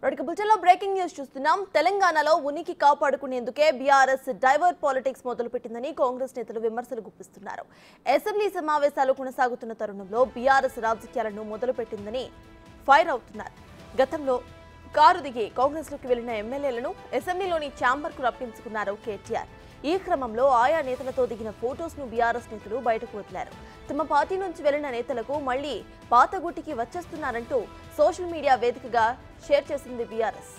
బులెటిన్లో breaking news చూస్తున్నాం. తెలంగాణలో ఉనికి కాపాడుకునేందుకే బీఆర్ఎస్ డైవర్ట్ పాలిటిక్స్ మొదలుపెట్టిందని కాంగ్రెస్ నేతలు విమర్శలు గుప్పిస్తున్నారు. అసెంబ్లీ సమావేశాలు కొనసాగుతున్న తరుణంలో బీఆర్ఎస్ రాజకీయాలను మొదలుపెట్టిందని ఫైర్ అవుతున్నారు. గతంలో కారు దిగి కాంగ్రెస్లోకి వెళ్లిన ఎమ్మెల్యేలను అసెంబ్లీలోని ఛాంబర్కు రప్పించుకున్నారు కేటీఆర్. ఈ క్రమంలో ఆయా నేతలతో దిగిన ఫోటోస్ ను బీఆర్ఎస్ నేతలు బయటకు వదిలారు. తమ పార్టీ నుంచి వెళ్లిన నేతలకు మళ్లీ పాత గుట్టికి వచ్చేస్తున్నారంటూ సోషల్ మీడియా వేదికగా షేర్ చేసింది బీఆర్ఎస్.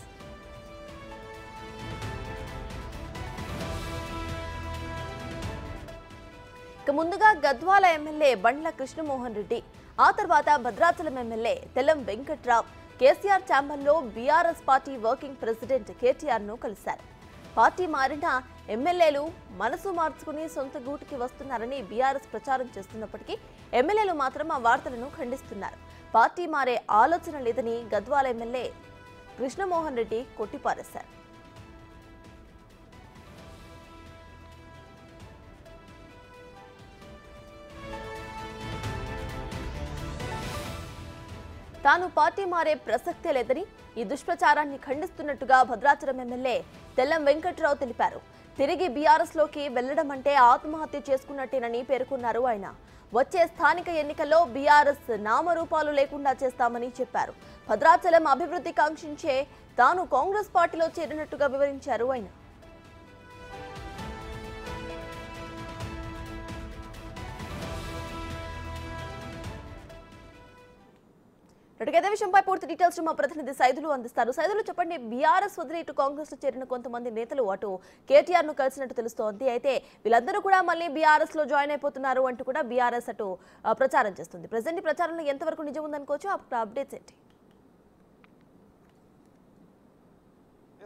ముందుగా గద్వాల ఎమ్మెల్యే బండ్ల కృష్ణమోహన్ రెడ్డి, ఆ తర్వాత భద్రాచలం ఎమ్మెల్యే తెల్లం వెంకట్రావు కేసీఆర్ ఛాంబర్లో BRS party working president KTR ను కలిశారు. పార్టీ మారిన ఎమ్మెల్యేలు మనసు మార్చుకుని సొంత గూటికి వస్తున్నారని బీఆర్ఎస్ ప్రచారం చేస్తున్నప్పటికీ ఎమ్మెల్యేలు మాత్రం ఆ వార్తలను ఖండిస్తున్నారు. పార్టీ మారే ఆలోచన లేదని గద్వాల ఎమ్మెల్యే కృష్ణమోహన్ రెడ్డి కొట్టిపారేశారు. తాను పార్టీ మారే ప్రసక్తే లేదని ఈ దుష్ప్రచారాన్ని ఖండిస్తున్నట్టుగా భద్రాచలం ఎమ్మెల్యే తెల్లం వెంకట్రావు తెలిపారు. తిరిగి బీఆర్ఎస్ లోకి వెళ్లడం అంటే ఆత్మహత్య చేసుకున్నట్టేనని పేర్కొన్నారు. ఆయన వచ్చే స్థానిక ఎన్నికల్లో బీఆర్ఎస్ నామరూపాలు లేకుండా చేస్తామని చెప్పారు. భద్రాచలం అభివృద్ధి కాంక్షించే తాను కాంగ్రెస్ పార్టీలో చేరినట్టుగా వివరించారు. ఆయన ఇదే విషయంపై పూర్తి డీటెయిల్స్ మా ప్రతినిధి సైదులు అందిస్తారు. సైదులు చెప్పండి, బీఆర్ఎస్ వదిలి ఇటు కాంగ్రెస్ లో చేరిన కొంతమంది నేతలు అటు కేటీఆర్ ను కలిసినట్టు తెలుస్తోంది. అయితే వీళ్ళందరూ కూడా మళ్ళీ బీఆర్ఎస్ లో జాయిన్ అయిపోతున్నారు అంటూ కూడా బీఆర్ఎస్ అటు ప్రచారం చేస్తుంది. ప్రెసెంట్ ఈ ప్రచారంలో ఎంతవరకు నిజం ఉందనుకోవచ్చు? అప్డేట్స్ ఏంటి?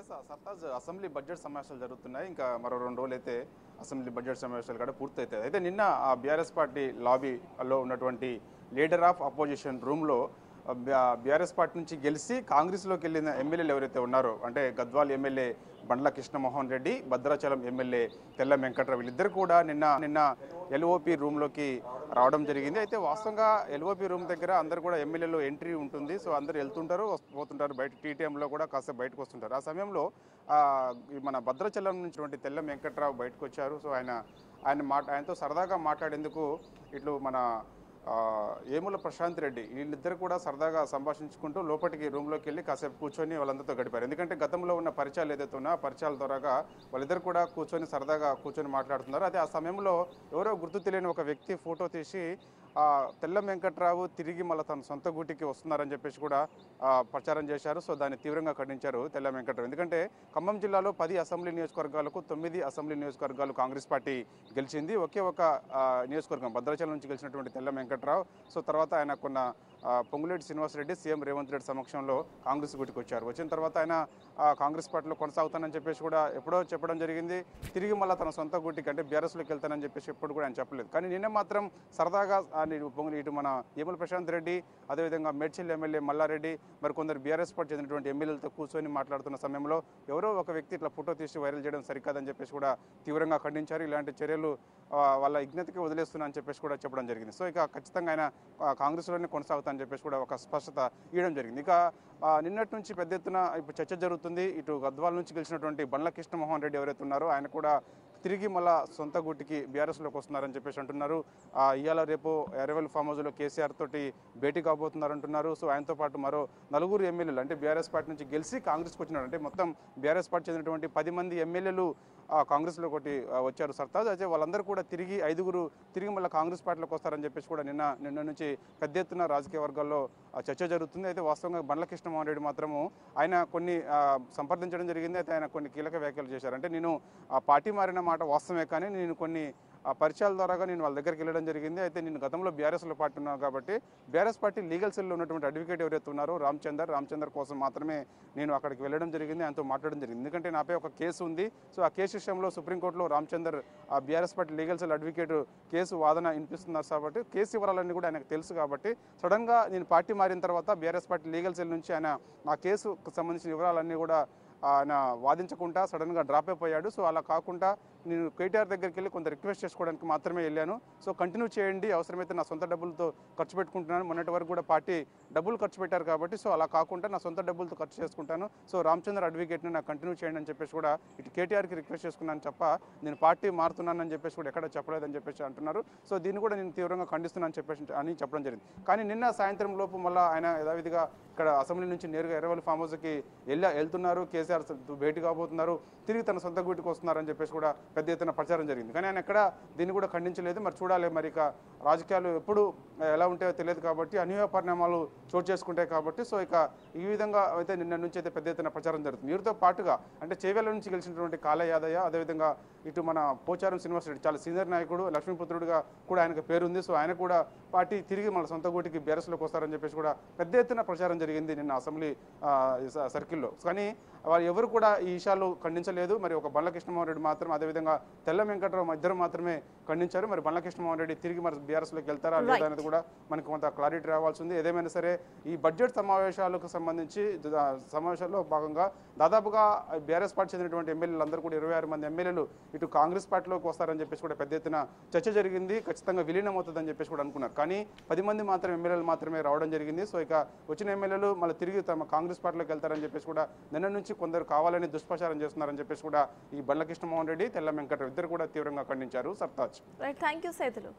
సర్తాజ్, అసెంబ్లీ బడ్జెట్ సమావేశాలు జరుగుతున్నాయి. ఇంకా మరో 2 రోజులు అయితే అసెంబ్లీ బడ్జెట్ సమావేశాలు కూడా పూర్తి అవుతాయి. అయితే నిన్న బీఆర్ఎస్ పార్టీ లాబీలో ఉన్నటువంటి లీడర్ ఆఫ్ అపోజిషన్ రూమ్లో బీఆర్ఎస్ పార్టీ నుంచి గెలిచి కాంగ్రెస్లోకి వెళ్ళిన ఎమ్మెల్యేలు ఎవరైతే ఉన్నారో, అంటే గద్వాల్ ఎమ్మెల్యే బండ్ల కృష్ణమోహన్ రెడ్డి, భద్రాచలం ఎమ్మెల్యే తెల్లం వెంకట్రావు, వీళ్ళిద్దరు కూడా నిన్న ఎల్ఓపి రూమ్లోకి రావడం జరిగింది. అయితే వాస్తవంగా ఎల్ఓపి రూమ్ దగ్గర అందరు కూడా ఎమ్మెల్యేలు ఎంట్రీ ఉంటుంది. సో అందరు వెళ్తుంటారు, పోతుంటారు, బయట టీటీఎంలో కూడా కాసేపు బయటకు వస్తుంటారు. ఆ సమయంలో మన భద్రాచలం నుంచి తెల్లం వెంకట్రావు బయటకు వచ్చారు. సో ఆయనతో సరదాగా మాట్లాడేందుకు ఇట్లు మన ఏముల ప్రశాంత్ రెడ్డి వీళ్ళిద్దరు కూడా సరదాగా సంభాషించుకుంటూ లోపలికి రూమ్లోకి వెళ్ళి కాసేపు కూర్చొని వాళ్ళందరితో గడిపారు. ఎందుకంటే గతంలో ఉన్న పరిచయాలు ఏదైతే ఉన్నా పరిచయాల ద్వారా వాళ్ళిద్దరు కూడా సరదాగా కూర్చొని మాట్లాడుతున్నారు. అయితే ఆ సమయంలో ఎవరో గుర్తు తెలియని ఒక వ్యక్తి ఫోటో తీసి తెల్లం వెంకట్రావు తిరిగి మళ్ళీ తన సొంత గూటికి వస్తున్నారని చెప్పేసి కూడా ప్రచారం చేశారు. సో దాన్ని తీవ్రంగా ఖండించారు తెల్లం వెంకట్రావు. ఎందుకంటే ఖమ్మం జిల్లాలో 10 అసెంబ్లీ నియోజకవర్గాలకు 9 అసెంబ్లీ నియోజకవర్గాలు కాంగ్రెస్ పార్టీ గెలిచింది. ఒకే ఒక నియోజకవర్గం భద్రాచలం నుంచి గెలిచినటువంటి తెల్లం వెంకట్రావు. సో తర్వాత ఆయన పొంగులేటి శ్రీనివాసరెడ్డి, సీఎం రేవంత్ రెడ్డి సమక్షంలో కాంగ్రెస్ గూటికి వచ్చారు. వచ్చిన తర్వాత ఆయన కాంగ్రెస్ పార్టీలో కొనసాగుతానని చెప్పేసి కూడా ఎప్పుడో చెప్పడం జరిగింది. తిరిగి మళ్ళీ తన సొంత గూటికి అంటే బీఆర్ఎస్లోకి వెళ్తానని చెప్పేసి ఎప్పుడు కూడా ఆయన చెప్పలేదు. కానీ నిన్న మాత్రం సరదాగా ఇటు మన ఏముల ప్రశాంత్ రెడ్డి, అదేవిధంగా మేడ్చల్ ఎమ్మెల్యే మల్లారెడ్డి, మరి కొందరు బీఆర్ఎస్ పార్టీ చెందినటువంటి ఎమ్మెల్యేలతో కూర్చొని మాట్లాడుతున్న సమయంలో ఎవరో ఒక వ్యక్తి ఇట్లా ఫోటో తీసి వైరల్ చేయడం సరికాదని చెప్పేసి కూడా తీవ్రంగా ఖండించారు. ఇలాంటి చర్యలు వాళ్ళ విజ్ఞతకి వదిలేస్తున్నా అని చెప్పేసి కూడా చెప్పడం జరిగింది. సో ఇక ఖచ్చితంగా ఆయన కాంగ్రెస్లోనే కొనసాగుతానని చెప్పేసి కూడా ఒక స్పష్టత ఇవ్వడం జరిగింది. ఇక నిన్నటి నుంచి పెద్ద ఎత్తున ఇప్పుడు చర్చ జరుగుతుంది. ఇటు గద్వాల నుంచి గెలిచినటువంటి బండ్ల కృష్ణమోహన్ రెడ్డి ఎవరైతే ఉన్నారో ఆయన కూడా తిరిగి మళ్ళా సొంత గుట్టికి బీఆర్ఎస్లోకి వస్తున్నారని చెప్పేసి అంటున్నారు. ఇవాళ రేపు ఎర్రవెల్లి ఫామ్ హౌస్లో కేసీఆర్ తోటి భేటీ కాబోతున్నారు అంటున్నారు. సో ఆయనతో పాటు మరో 4 ఎమ్మెల్యేలు అంటే బీఆర్ఎస్ పార్టీ నుంచి గెలిచి కాంగ్రెస్కి వచ్చినారు. అంటే మొత్తం బీఆర్ఎస్ పార్టీ చెందినటువంటి 10 మంది ఎమ్మెల్యేలు కాంగ్రెస్లో వచ్చారు సర్తాజ్. అయితే వాళ్ళందరూ కూడా 5 తిరిగి మళ్ళీ కాంగ్రెస్ పార్టీలోకి వస్తారని చెప్పేసి కూడా నిన్న నుంచి పెద్ద ఎత్తున రాజకీయ వర్గాల్లో చర్చ జరుగుతుంది. అయితే వాస్తవంగా బండ్ల కృష్ణమోహన్ రెడ్డి మాత్రము ఆయన కొన్ని సంప్రదించడం జరిగింది. అయితే ఆయన కొన్ని కీలక వ్యాఖ్యలు చేశారు. అంటే నేను పార్టీ మారిన మాట వాస్తవమే, కానీ నేను కొన్ని పరిచయాల ద్వారాగా నేను వాళ్ళ దగ్గరికి వెళ్ళడం జరిగింది. అయితే నేను గతంలో బీఆర్ఎస్లో పార్టీ ఉన్నాను కాబట్టి బీఆర్ఎస్ పార్టీ లీగల్ సెల్లో ఉన్నటువంటి అడ్వకేట్ ఎవరైతే ఉన్నారో రామచందర్ కోసం మాత్రమే నేను అక్కడికి వెళ్ళడం జరిగింది, ఆయనతో మాట్లాడడం జరిగింది. ఎందుకంటే నాపై ఒక కేసు ఉంది. సో ఆ కేసు విషయంలో సుప్రీంకోర్టులో Ramachandar BRS party legal cell advocate case వాదన వినిపిస్తున్నారు కాబట్టి కేసు వివరాలన్నీ కూడా ఆయనకు తెలుసు. కాబట్టి సడన్గా నేను పార్టీ మారిన తర్వాత బీఆర్ఎస్ పార్టీ లీగల్ సెల్ నుంచి ఆయన ఆ కేసుకు సంబంధించిన వివరాలన్నీ కూడా ఆయన వాదించకుండా సడన్గా డ్రాప్ అయిపోయాడు. సో అలా కాకుండా నేను కేటీఆర్ దగ్గరికి వెళ్ళి కొంత రిక్వెస్ట్ చేసుకోవడానికి మాత్రమే వెళ్ళాను. సో కంటిన్యూ చేయండి, అవసరమైతే నా సొంత డబ్బులతో ఖర్చు పెట్టుకుంటున్నాను, మొన్నటి వరకు కూడా పార్టీ డబ్బులు ఖర్చు పెట్టారు కాబట్టి సో అలా కాకుండా నా సొంత డబ్బులతో ఖర్చు చేసుకుంటాను, సో రామచంద్ర అడ్వకేట్ని నాకు కంటిన్యూ చేయండి అని చెప్పేసి కూడా ఇటు కేటీఆర్కి రిక్వెస్ట్ చేసుకున్నాను తప్ప నేను పార్టీ మారుతున్నానని చెప్పేసి కూడా ఎక్కడ చెప్పలేదని చెప్పేసి అంటున్నారు. సో దీన్ని కూడా నేను తీవ్రంగా ఖండిస్తున్నాను చెప్పేసి అని చెప్పడం జరిగింది. కానీ నిన్న సాయంత్రం లోపు మళ్ళీ ఆయన యథావిధిగా ఇక్కడ అసెంబ్లీ నుంచి నేరుగా ఎర్రవల్లి ఫామ్ హౌస్కి వెళ్తున్నారు, కేసీఆర్ భేటీ కాబోతున్నారు, తిరిగి తన సొంత గూటికి వస్తున్నారని చెప్పేసి కూడా పెద్ద ఎత్తున ప్రచారం జరిగింది. కానీ ఆయన ఎక్కడ దీన్ని కూడా ఖండించలేదు. మరి చూడాలి, మరి ఇక రాజకీయాలు ఎప్పుడు ఎలా ఉంటాయో తెలియదు కాబట్టి అనూహ్య పరిణామాలు చోటు చేసుకుంటాయి కాబట్టి సో ఇక ఈ విధంగా అయితే నిన్న నుంచి అయితే పెద్ద ఎత్తున ప్రచారం జరుగుతుంది. వీరితో పాటుగా అంటే చేవెళ్ళ నుంచి గెలిచినటువంటి కాళ యాదయ్య, అదేవిధంగా ఇటు మన పోచారం శ్రీనివాసరెడ్డి చాలా సీనియర్ నాయకుడు, లక్ష్మీపుత్రుడిగా కూడా ఆయనకు పేరుంది. సో ఆయన కూడా పార్టీ తిరిగి మన సొంత గూటికి బీఆర్ఎస్లోకి వస్తారని చెప్పేసి కూడా పెద్ద ఎత్తున ప్రచారం జరిగింది నిన్న అసెంబ్లీ సర్కిల్లో. కానీ వాళ్ళు ఎవరు కూడా ఈ విషయాలు ఖండించలేదు. మరి ఒక బండ్ల కృష్ణమోహన్ రెడ్డి మాత్రం, అదేవిధంగా తెల్ల వెంకట్రావు ఇద్దరు మాత్రమే ఖండించారు. మరి బండ్ల కృష్ణమోహన్ రెడ్డి తిరిగి మరి బీఆర్ఎస్లోకి వెళ్తారా లేదా అనేది కూడా మనకు కొంత క్లారిటీ రావాల్సి ఉంది. ఏదేమైనా సరే ఈ బడ్జెట్ సమావేశాలకు సంబంధించి సమావేశాల్లో భాగంగా దాదాపుగా బీఆర్ఎస్ పార్టీ చెందినటువంటి ఎమ్మెల్యేలు అందరూ కూడా 26 మంది ఎమ్మెల్యేలు ఇటు కాంగ్రెస్ పార్టీలోకి వస్తారని చెప్పేసి కూడా పెద్ద ఎత్తున చర్చ జరిగింది. ఖచ్చితంగా విలీనం అవుతుందని చెప్పేసి కూడా అనుకున్నారు. కానీ 10 మంది మాత్రం ఎమ్మెల్యేలు మాత్రమే రావడం జరిగింది. సో ఇక వచ్చిన ఎమ్మెల్యేలు మళ్ళీ తిరిగి తమ కాంగ్రెస్ పార్టీలోకి వెళ్తారని చెప్పేసి కూడా నిన్న నుంచి కొందరు కావాలని దుష్ప్రచారం చేస్తున్నారని చెప్పేసి కూడా ఈ బండ్ల కృష్ణమోహన్ రెడ్డి, తెల్ల వెంకట్రావు ఇద్దరు కూడా తీవ్రంగా ఖండించారు. Sartaj. Right, thank you Saidulu.